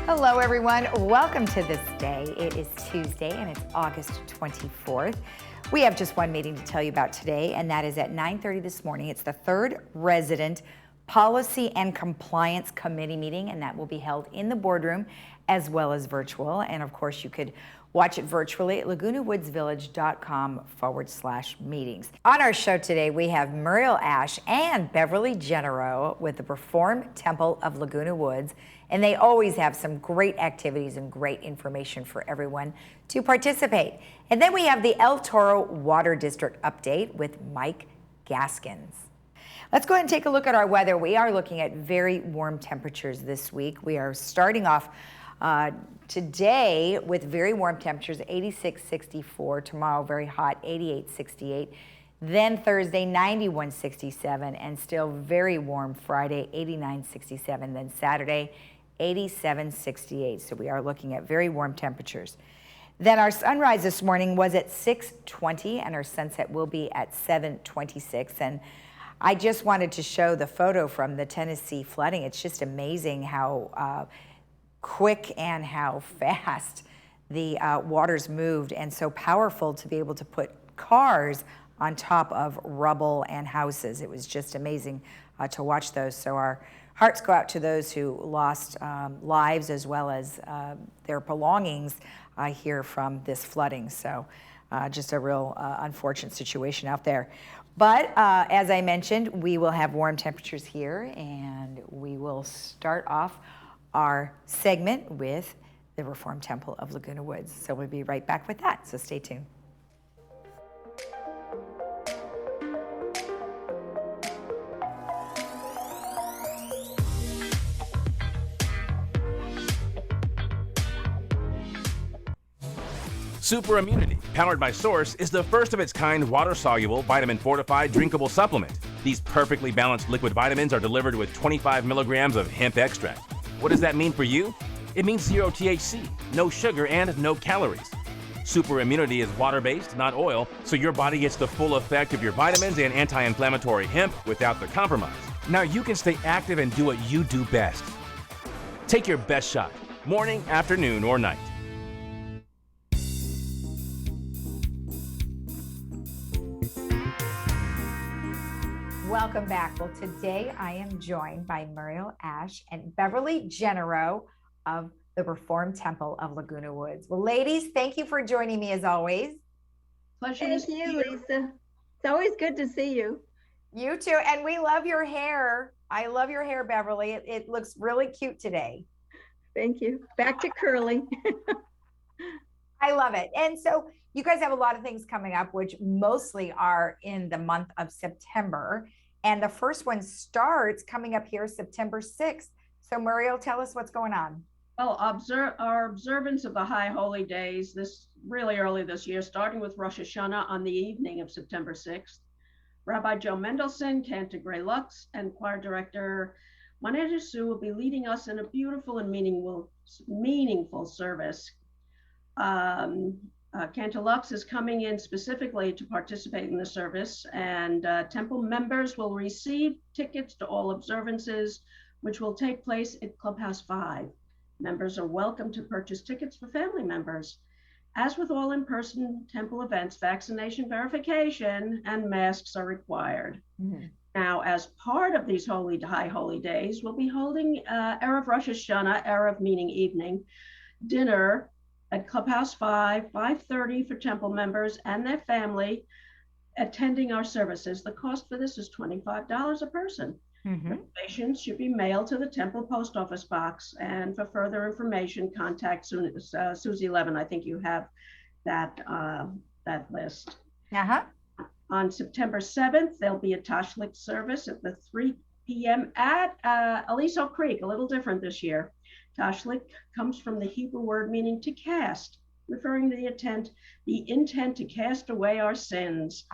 Hello, everyone. Welcome to This Day. It is Tuesday, and it's August 24th. We have just one meeting to tell you about today, and that is at 9:30 this morning. It's the third resident policy and compliance committee meeting, and that will be held in the boardroom as well as virtual. And of course, you could watch it virtually at lagunawoodsvillage.com/meetings. On our show today, we have Muriel Ash and Beverly Genero with the Reformed Temple of Laguna Woods, and they always have some great activities and great information for everyone to participate. And then we have the El Toro Water District update with Mike Gaskins. Let's go ahead and take a look at our weather. We are looking at very warm temperatures this week. We are starting off today with very warm temperatures, 86, 64. Tomorrow, very hot, 88, 68. Then Thursday, 91, 67. And still very warm Friday, 89, 67. Then Saturday, 87, 68. So we are looking at very warm temperatures. Then our sunrise this morning was at 6:20, and our sunset will be at 7:26. And I just wanted to show the photo from the Tennessee flooding. It's just amazing how quick and how fast the waters moved, and so powerful to be able to put cars on top of rubble and houses. It was just amazing to watch those. So our hearts go out to those who lost lives as well as their belongings here from this flooding. So just a real unfortunate situation out there. But as I mentioned, we will have warm temperatures here, and we will start off our segment with the Reformed Temple of Laguna Woods. So we'll be right back with that, so stay tuned. Super Immunity, powered by Source, is the first of its kind water-soluble, vitamin-fortified, drinkable supplement. These perfectly balanced liquid vitamins are delivered with 25 milligrams of hemp extract. What does that mean for you? It means zero THC, no sugar, and no calories. Super Immunity is water-based, not oil, so your body gets the full effect of your vitamins and anti-inflammatory hemp without the compromise. Now you can stay active and do what you do best. Take your best shot, morning, afternoon, or night. Welcome back. Well, today I am joined by Muriel Ash and Beverly Genero of the Reformed Temple of Laguna Woods. Well, ladies, thank you for joining me as always. Pleasure to see you, Lisa. It's always good to see you. You too. And we love your hair. I love your hair, Beverly. It looks really cute today. Thank you. Back to curly. I love it. And so you guys have a lot of things coming up, which mostly are in the month of September. And the first one starts coming up here September 6th. So Muriel, tell us what's going on. Well, our observance of the High Holy Days this really early this year, starting with Rosh Hashanah on the evening of September 6th. Rabbi Joe Mendelson, Cantor Gray Lux, and choir director Manetta Sue will be leading us in a beautiful and meaningful service. Cantor Lux is coming in specifically to participate in the service, and temple members will receive tickets to all observances, which will take place at Clubhouse 5. Members are welcome to purchase tickets for family members. As with all in-person temple events, vaccination verification and masks are required. Mm-hmm. Now, as part of these High Holy Days, we'll be holding Erev Rosh Hashanah, Erev meaning evening, dinner at Clubhouse 5, 5:30 for temple members and their family attending our services. The cost for this is $25 a person. Mm-hmm. Reservations should be mailed to the temple post office box. And for further information, contact Susie Levin. I think you have that list. Uh-huh. On September 7th, there'll be a Tashlich service at the 3 p.m. at Aliso Creek, a little different this year. Tashlich comes from the Hebrew word meaning to cast, referring to the intent to cast away our sins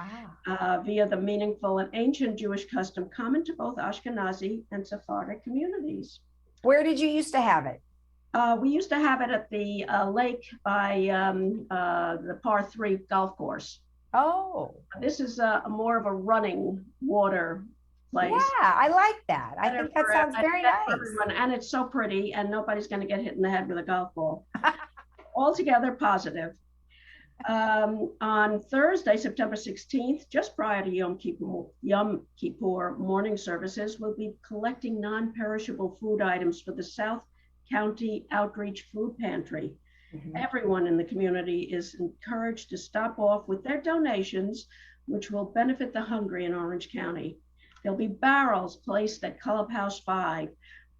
via the meaningful and ancient Jewish custom common to both Ashkenazi and Sephardic communities. Where did you used to have it? We used to have it at the lake by the par 3 golf course. Oh. This is more of a running water place. Yeah, I like that. I think that sounds very nice. Everyone, and it's so pretty, and nobody's going to get hit in the head with a golf ball. Altogether positive. On Thursday, September 16th, just prior to Yom Kippur morning services, we'll be collecting non-perishable food items for the South County Outreach Food Pantry. Everyone in the community is encouraged to stop off with their donations, which will benefit the hungry in Orange County. There'll be barrels placed at Clubhouse 5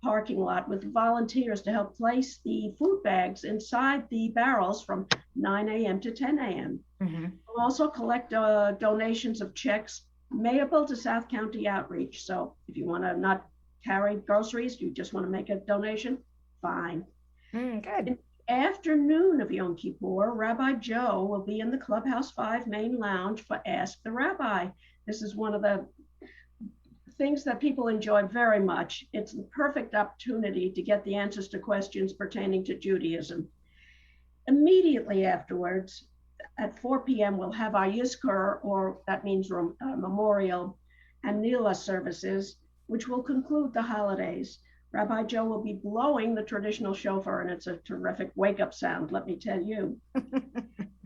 parking lot with volunteers to help place the food bags inside the barrels from 9 a.m. to 10 a.m. We'll also collect donations of checks mailable to South County Outreach. So if you want to not carry groceries, you just want to make a donation, fine. Good. In the afternoon of Yom Kippur, Rabbi Joe will be in the Clubhouse 5 main lounge for Ask the Rabbi. This is one of the things that people enjoy very much. It's the perfect opportunity to get the answers to questions pertaining to Judaism. Immediately afterwards, at 4 p.m., we'll have our Yizkor, or that means memorial, and Nila services, which will conclude the holidays. Rabbi Joe will be blowing the traditional shofar, and it's a terrific wake-up sound, let me tell you.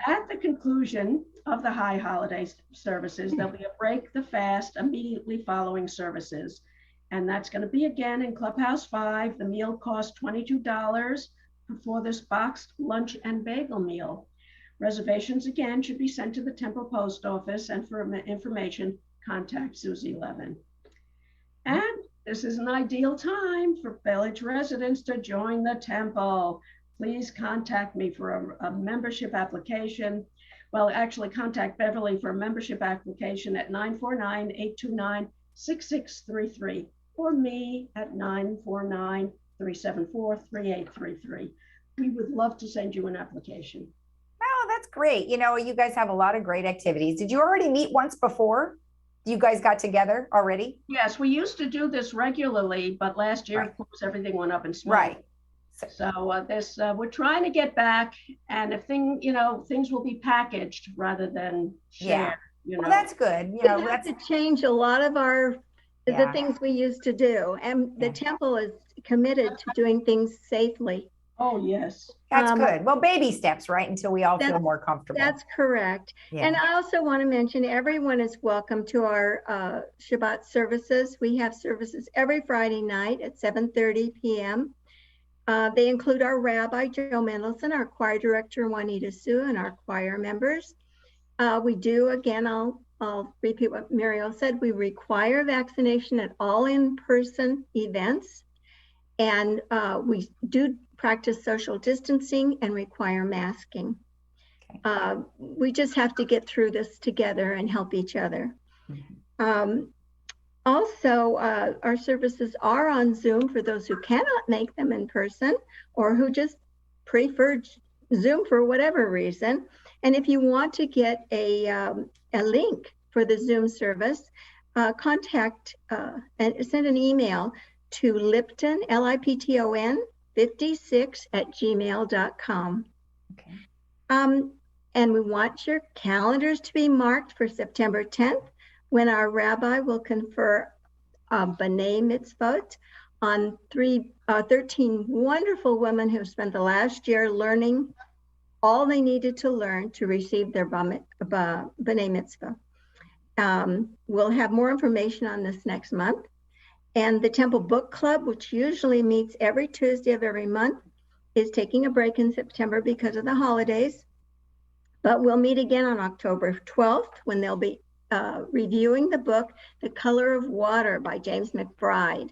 At the conclusion of the high holiday services, there'll be a break the fast immediately following services. And that's going to be again in Clubhouse 5. The meal costs $22 for this boxed lunch and bagel meal. Reservations again should be sent to the Temple Post Office, and for information, contact Susie Levin. And this is an ideal time for village residents to join the temple. Please contact me for a membership application. Well, actually contact Beverly for a membership application at 949-829-6633 or me at 949-374-3833. We would love to send you an application. Oh, that's great. You know, you guys have a lot of great activities. Did you already meet once before? You guys got together already? Yes, we used to do this regularly, but last year, of course, everything went up in smoke. Right. So we're trying to get back, and if things will be packaged rather than shared. Yeah. Well, that's good. We have to change a lot of the things we used to do, and the temple is committed to doing things safely. Oh, yes. That's good. Well, baby steps, right? Until we all feel more comfortable. That's correct. Yeah. And I also want to mention everyone is welcome to our Shabbat services. We have services every Friday night at 7:30 p.m. They include our Rabbi, Joe Mendelson, our choir director, Juanita Sue, and our choir members. We do, again, I'll repeat what Muriel said, we require vaccination at all in-person events. And we do practice social distancing and require masking. Okay. We just have to get through this together and help each other. Also, our services are on Zoom for those who cannot make them in person or who just prefer Zoom for whatever reason. And if you want to get a link for the Zoom service, contact and send an email to Lipton, Lipton, 56@gmail.com. Okay. And we want your calendars to be marked for September 10th, when our rabbi will confer B'nai Mitzvot on 13 wonderful women who spent the last year learning all they needed to learn to receive their B'nai Mitzvah. We'll have more information on this next month. And the Temple Book Club, which usually meets every Tuesday of every month, is taking a break in September because of the holidays. But we'll meet again on October 12th when they'll be reviewing the book, The Color of Water by James McBride.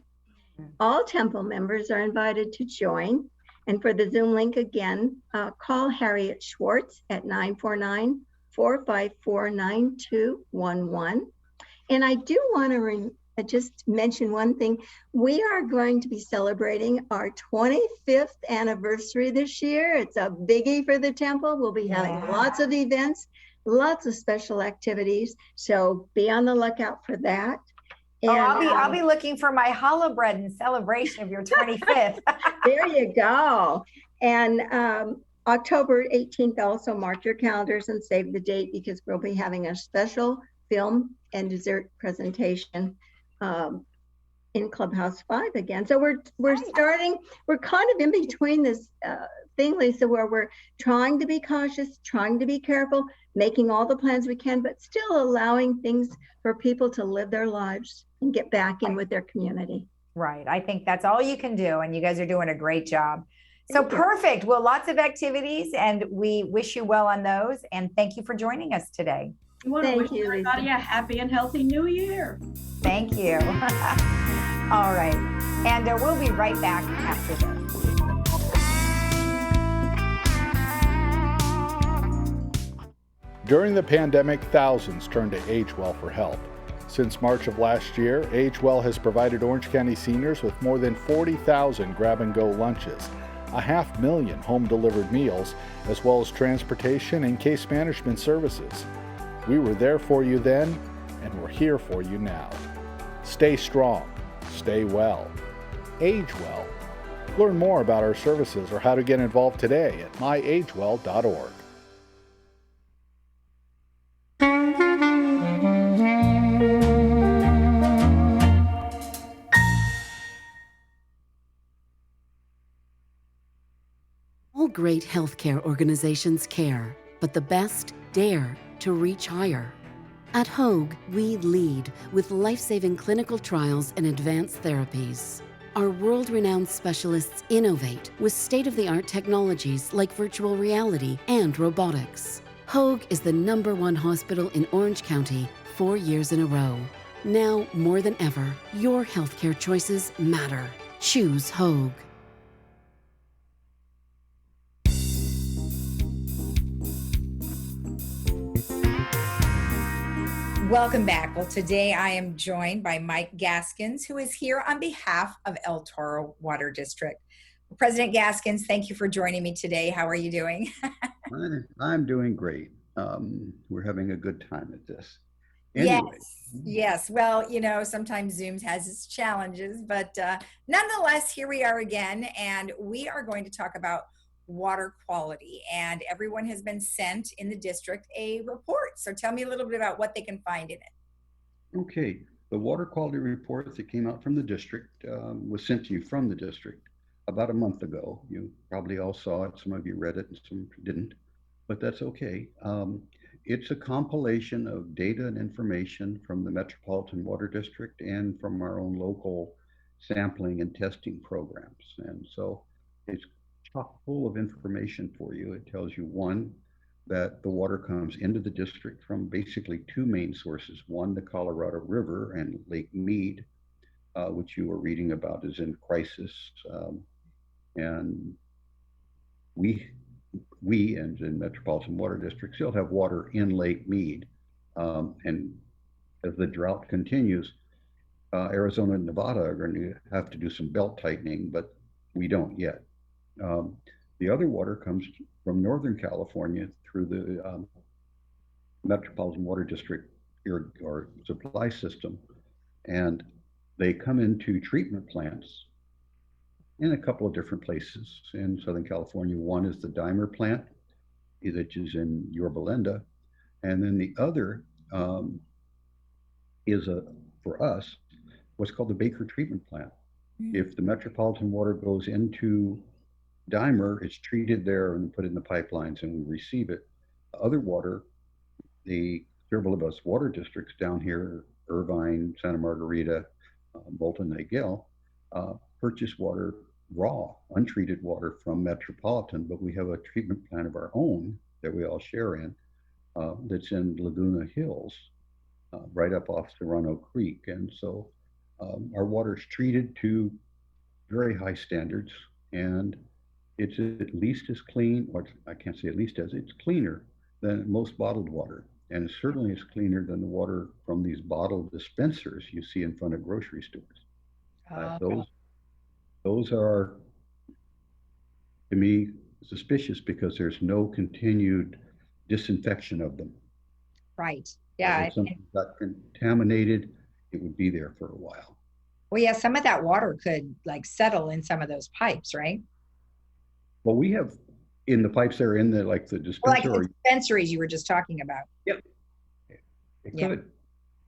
All Temple members are invited to join. And for the Zoom link again, call Harriet Schwartz at 949-454-9211. And I do want to just mention one thing. We are going to be celebrating our 25th anniversary this year. It's a biggie for the temple. We'll be having lots of events, lots of special activities. So be on the lookout for that. And, I'll be looking for my challah bread in celebration of your 25th. There you go. And October 18th, also mark your calendars and save the date because we'll be having a special film and dessert presentation in Clubhouse 5 again. So we're starting, we're kind of in between this thing, Lisa, where we're trying to be cautious, trying to be careful, making all the plans we can, but still allowing things for people to live their lives and get back in with their community. Right. I think that's all you can do. And you guys are doing a great job. So perfect. Well, lots of activities, and we wish you well on those. And thank you for joining us today. We want to wish everybody a happy and healthy new year. Thank you. All right. And we'll be right back after this. During the pandemic, thousands turned to AgeWell for help. Since March of last year, AgeWell has provided Orange County seniors with more than 40,000 grab-and-go lunches, 500,000 home-delivered meals, as well as transportation and case management services. We were there for you then, and we're here for you now. Stay strong. Stay well. Age well. Learn more about our services or how to get involved today at myagewell.org. All great healthcare organizations care, but the best dare to reach higher. At Hoag, we lead with life-saving clinical trials and advanced therapies. Our world-renowned specialists innovate with state-of-the-art technologies like virtual reality and robotics. Hoag is the #1 hospital in Orange County 4 years in a row. Now, more than ever, your healthcare choices matter. Choose Hoag. Welcome back. Well, today I am joined by Mike Gaskins, who is here on behalf of El Toro Water District. President Gaskins, thank you for joining me today. How are you doing? I'm doing great. We're having a good time at this. Anyway. Yes. Well, you know, sometimes Zoom has its challenges, but nonetheless, here we are again, and we are going to talk about water quality, and everyone has been sent in the district a report. So tell me a little bit about what they can find in it. Okay. The water quality report that came out from the district was sent to you from the district about a month ago. You probably all saw it. Some of you read it and some didn't, but that's okay. It's a compilation of data and information from the Metropolitan Water District and from our own local sampling and testing programs. And so it's chock full of information for you. It tells you, one, that the water comes into the district from basically two main sources. One, the Colorado River and Lake Mead, which you were reading about is in crisis. And we and in Metropolitan Water District still have water in Lake Mead. And as the drought continues, Arizona and Nevada are going to have to do some belt tightening, but we don't yet. The other water comes from Northern California through the Metropolitan Water District or supply system, and they come into treatment plants in a couple of different places in Southern California. One is the Dimer plant, which is in Yorba Linda, and then the other is for us what's called the Baker treatment plant. If the Metropolitan water goes into Dimer, it's treated there and put in the pipelines, and we receive it. The other water, the several of us water districts down here, Irvine, Santa Margarita, Bolton, Nagel, purchase water raw, untreated water from Metropolitan, but we have a treatment plant of our own that we all share in that's in Laguna Hills, right up off Serrano Creek. And so our water is treated to very high standards, and it's at least as clean, or I can't say at least as, it's cleaner than most bottled water. And it certainly is cleaner than the water from these bottled dispensers you see in front of grocery stores. Those are, to me, suspicious because there's no continued disinfection of them. Right. Yeah. If something got contaminated, it would be there for a while. Well, yeah, some of that water could like settle in some of those pipes, right? Well, we have in the pipes that are in the dispenser. Well, like the dispensaries you were just talking about. Yep. It could.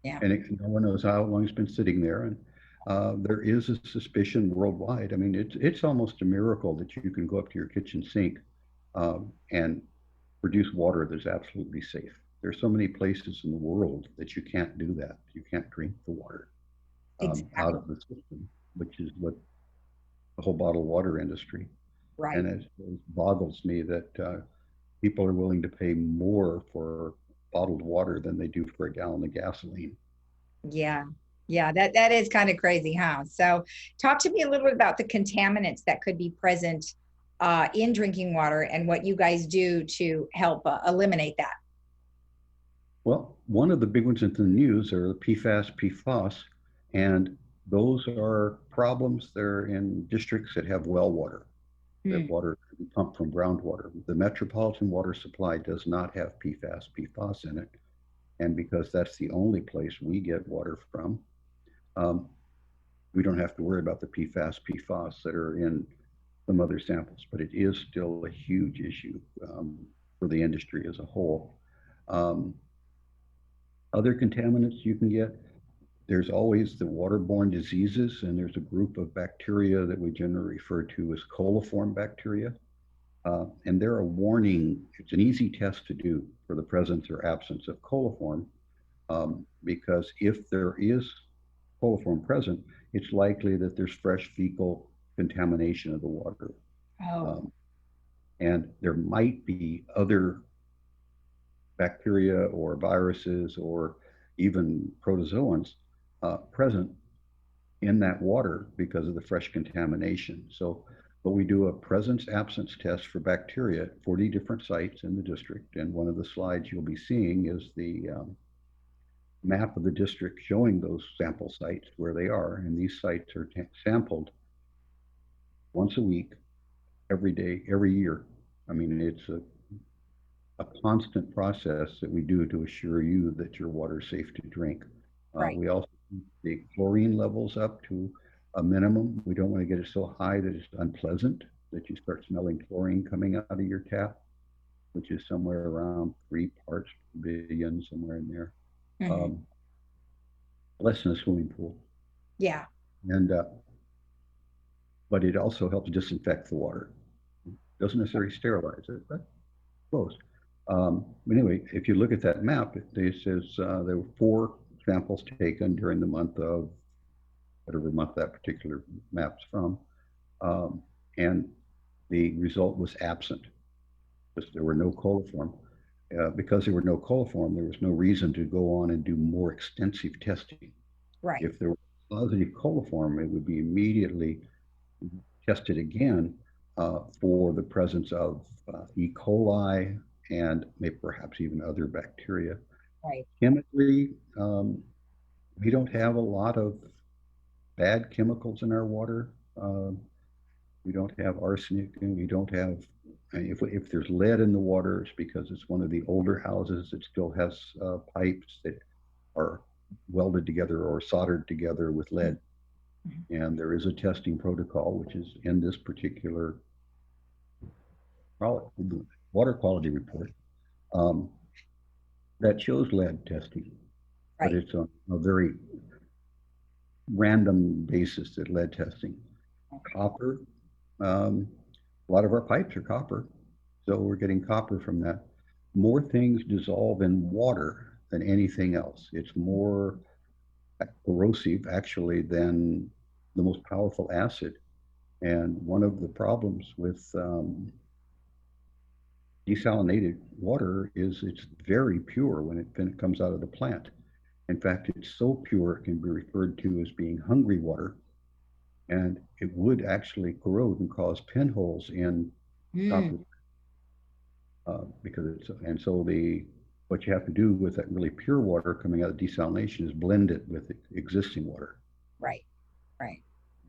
Yeah. And no one knows how long it's been sitting there. And there is a suspicion worldwide. I mean, it's almost a miracle that you can go up to your kitchen sink and produce water that's absolutely safe. There's so many places in the world that you can't do that. You can't drink the water Exactly. out of the system, which is what the whole bottled water industry. Right. And it boggles me that people are willing to pay more for bottled water than they do for a gallon of gasoline. Yeah. Yeah, that is kind of crazy, huh? So talk to me a little bit about the contaminants that could be present in drinking water and what you guys do to help eliminate that. Well, one of the big ones in the news are the PFAS, PFOS, and those are problems. They're in districts that have well water. That water can be pumped from groundwater. The metropolitan water supply does not have PFAS, PFOS in it. And because that's the only place we get water from, we don't have to worry about the PFAS, PFOS that are in some other samples, but it is still a huge issue for the industry as a whole. Other contaminants you can get, there's always the waterborne diseases, and there's a group of bacteria that we generally refer to as coliform bacteria. And they're a warning. It's an easy test to do for the presence or absence of coliform, because if there is coliform present, it's likely that there's fresh fecal contamination of the water. And there might be other bacteria or viruses or even protozoans present in that water because of the fresh contamination. So, but we do a presence absence test for bacteria at 40 different sites in the district. And one of the slides you'll be seeing is the map of the district showing those sample sites where they are. And these sites are sampled once a week, every day, every year. I mean, it's a constant process that we do to assure you that your water is safe to drink. Right. We also keep the chlorine levels up to a minimum. We don't want to get it so high that it's unpleasant, that you start smelling chlorine coming out of your tap, which is somewhere around 3 parts per billion, somewhere in there. Less than a swimming pool. Yeah. And but it also helps disinfect the water. Doesn't necessarily sterilize it, but close. Anyway, if you look at that map, it says there were 4 samples taken during the month of whatever month that particular map's from, and the result was absent because there were no coliform. Because there were no coliform, there was no reason to go on and do more extensive testing. Right. If there was positive coliform, it would be immediately tested again for the presence of E. coli and maybe perhaps even other bacteria. Right. Chemically, we don't have a lot of bad chemicals in our water. We don't have arsenic, and we don't have, if there's lead in the water, it's because it's one of the older houses that still has pipes that are welded together or soldered together with lead. And there is a testing protocol, which is in this particular water quality report that shows lead testing. Right. But it's on a very random basis at lead testing. Copper, a lot of our pipes are copper, so we're getting copper from that. More things dissolve in water than anything else. It's more corrosive actually than the most powerful acid. And one of the problems with desalinated water is it's very pure when it comes out of the plant. In fact, it's so pure it can be referred to as being hungry water, and it would actually corrode and cause pinholes in copper because it's, and so what you have to do with that really pure water coming out of desalination is blend it with existing water. Right. Right.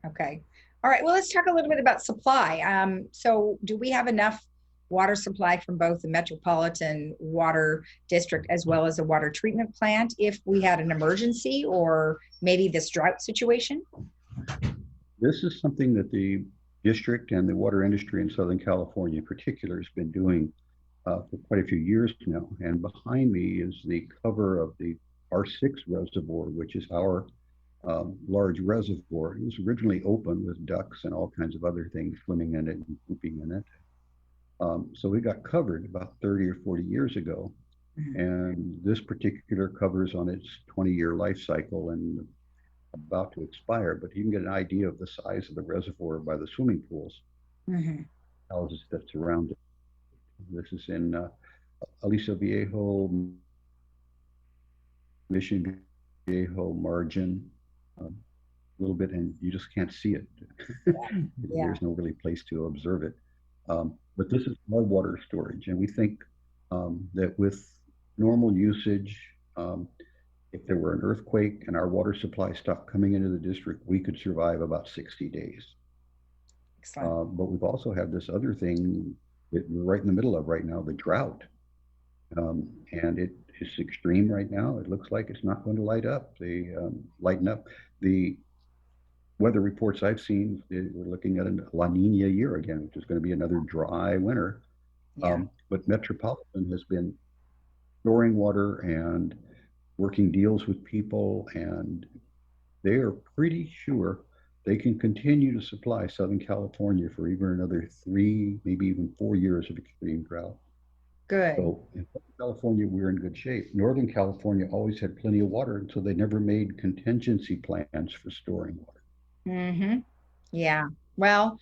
Okay. All right. Well, let's talk a little bit about supply. So do we have enough water supply from both the Metropolitan Water District as well as the water treatment plant if we had an emergency or maybe this drought situation? This is something that the district and the water industry in Southern California in particular has been doing for quite a few years now. And behind me is the cover of the R6 reservoir, which is our large reservoir. It was originally open with ducks and all kinds of other things swimming in it and pooping in it. So we got covered about 30 or 40 years ago. And this particular cover's on its 20-year life cycle and about to expire, but you can get an idea of the size of the reservoir by the swimming pools, houses that surround it. This is in Aliso Viejo, Mission Viejo, Margin, a little bit, and you just can't see it. There's no really place to observe it. But this is our water storage, and we think that with normal usage, if there were an earthquake and our water supply stopped coming into the district, we could survive about 60 days. But we've also had this other thing that we're right in the middle of right now, the drought. And it is extreme right now. It looks like it's not going to lighten up. The weather reports I've seen, we're looking at a La Nina year again, which is going to be another dry winter. But Metropolitan has been storing water and working deals with people, and they are pretty sure they can continue to supply Southern California for even another 3, maybe even 4 years of extreme drought. Good. So in California, we're in good shape. Northern California always had plenty of water, and so they never made contingency plans for storing water. Yeah. Well,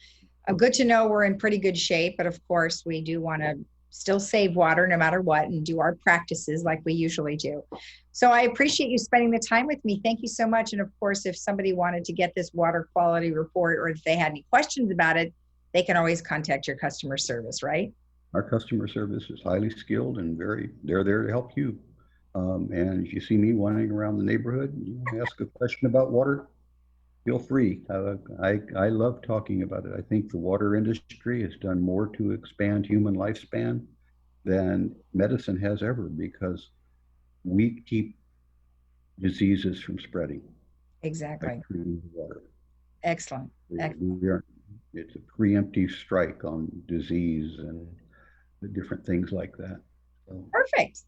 good to know we're in pretty good shape, but of course we do want to still save water no matter what and do our practices like we usually do. So I appreciate you spending the time with me. Thank you so much. And of course, if somebody wanted to get this water quality report or if they had any questions about it, they can always contact your customer service, right? Our customer service is highly skilled and they're there to help you. And if you see me wandering around the neighborhood, you ask a question about water, feel free. I love talking about it. I think the water industry has done more to expand human lifespan than medicine has ever, because we keep diseases from spreading. Exactly. By treating water. Excellent. It's a preemptive strike on disease and the different things like that. So, perfect.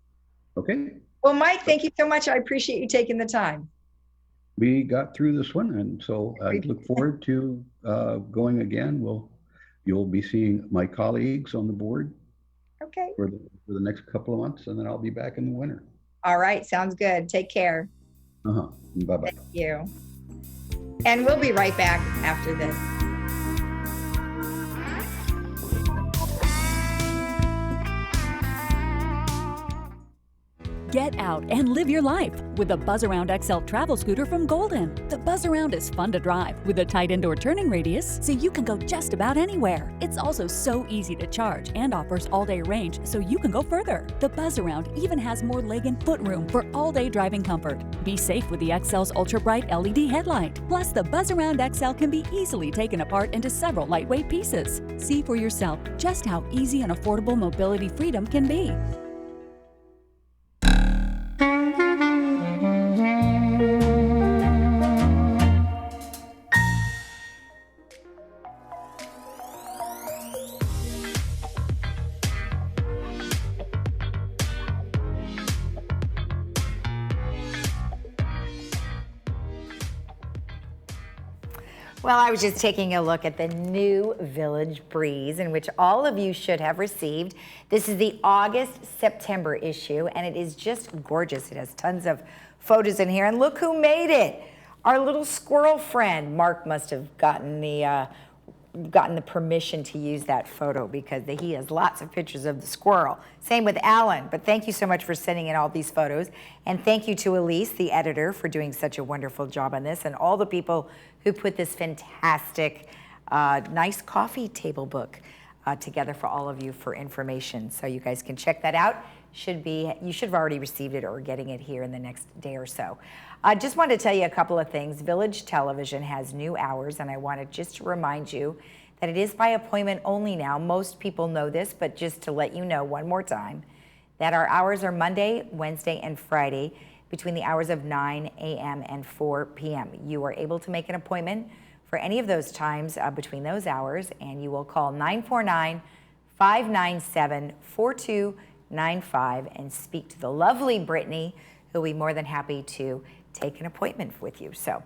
Okay. Well, Mike, thank you so much. I appreciate you taking the time. We got through this one, and so I look forward to going again. You'll be seeing my colleagues on the board. Okay. For the next couple of months, and then I'll be back in the winter. All right, sounds good. Take care. Bye-bye. Thank you. And we'll be right back after this. Get out and live your life with the Buzz Around XL travel scooter from Golden. The Buzz Around is fun to drive with a tight indoor turning radius, so you can go just about anywhere. It's also so easy to charge and offers all-day range, so you can go further. The Buzz Around even has more leg and foot room for all-day driving comfort. Be safe with the XL's ultra-bright LED headlight. Plus, the Buzz Around XL can be easily taken apart into several lightweight pieces. See for yourself just how easy and affordable mobility freedom can be. Well, I was just taking a look at the new Village Breeze, in which all of you should have received. This is the August-September issue, and it is just gorgeous. It has tons of photos in here, and look who made it. Our little squirrel friend. Mark must have gotten the permission to use that photo because he has lots of pictures of the squirrel. Same with Alan, but thank you so much for sending in all these photos. And thank you to Elise, the editor, for doing such a wonderful job on this, and all the people who put this fantastic, nice coffee table book together for all of you for information. So you guys can check that out. You should have already received it or getting it here in the next day or so. I just wanted to tell you a couple of things. Village Television has new hours, and I wanted just to remind you that it is by appointment only now. Most people know this, but just to let you know one more time, that our hours are Monday, Wednesday, and Friday between the hours of 9 a.m. and 4 p.m. You are able to make an appointment for any of those times between those hours, and you will call 949-597-4295 and speak to the lovely Brittany, who'll be more than happy to take an appointment with you. So,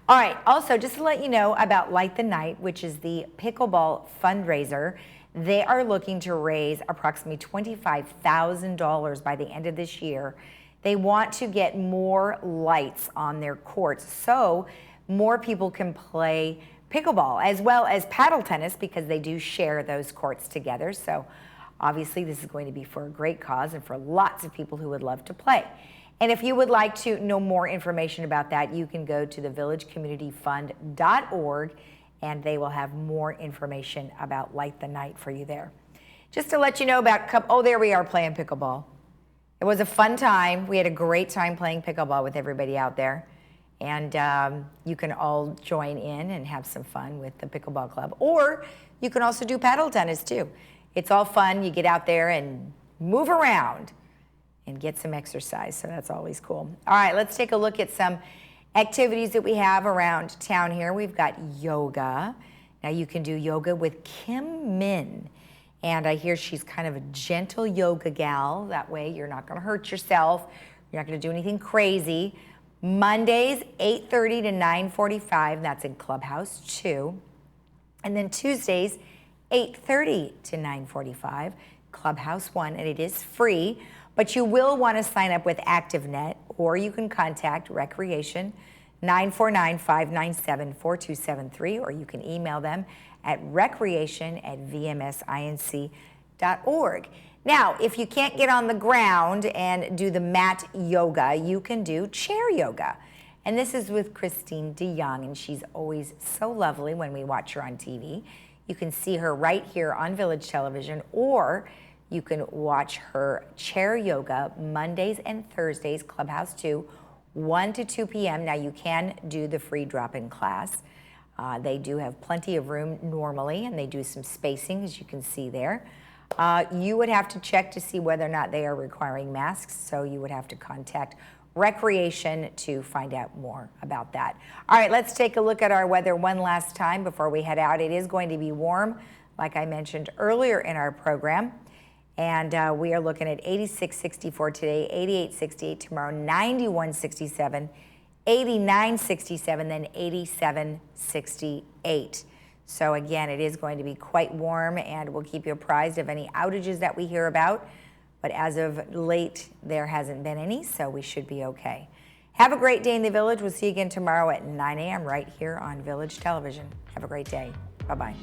all right, also just to let you know about Light the Night, which is the pickleball fundraiser. They are looking to raise approximately $25,000 by the end of this year. They want to get more lights on their courts so more people can play pickleball as well as paddle tennis, because they do share those courts together. So obviously this is going to be for a great cause and for lots of people who would love to play. And if you would like to know more information about that, you can go to thevillagecommunityfund.org and they will have more information about Light the Night for you there. Just to let you know about, oh, there we are playing pickleball. It was a fun time. We had a great time playing pickleball with everybody out there. And you can all join in and have some fun with the pickleball club. Or you can also do paddle tennis too. It's all fun. You get out there and move around and get some exercise, so that's always cool. All right, let's take a look at some activities that we have around town here. We've got yoga. Now you can do yoga with Kim Min. And I hear she's kind of a gentle yoga gal. That way you're not gonna hurt yourself. You're not gonna do anything crazy. Mondays, 8:30 to 9:45, that's in Clubhouse 2. And then Tuesdays, 8:30 to 9:45, Clubhouse 1, and it is free. But you will want to sign up with ActiveNet, or you can contact Recreation 949-597-4273, or you can email them at recreation@vmsinc.org. Now, if you can't get on the ground and do the mat yoga, you can do chair yoga. And this is with Christine DeYoung, and she's always so lovely when we watch her on TV. You can see her right here on Village Television, or you can watch her chair yoga Mondays and Thursdays, Clubhouse 2, 1 to 2 p.m. Now you can do the free drop-in class. They do have plenty of room normally, and they do some spacing, as you can see there. You would have to check to see whether or not they are requiring masks, so you would have to contact Recreation to find out more about that. All right, let's take a look at our weather one last time before we head out. It is going to be warm, like I mentioned earlier in our program. And we are looking at 86-64 today, 88-68 tomorrow, 91-67, 89-67, then 87-68. So again, it is going to be quite warm, and we'll keep you apprised of any outages that we hear about. But as of late, there hasn't been any, so we should be okay. Have a great day in the Village. We'll see you again tomorrow at 9 a.m. right here on Village Television. Have a great day. Bye-bye.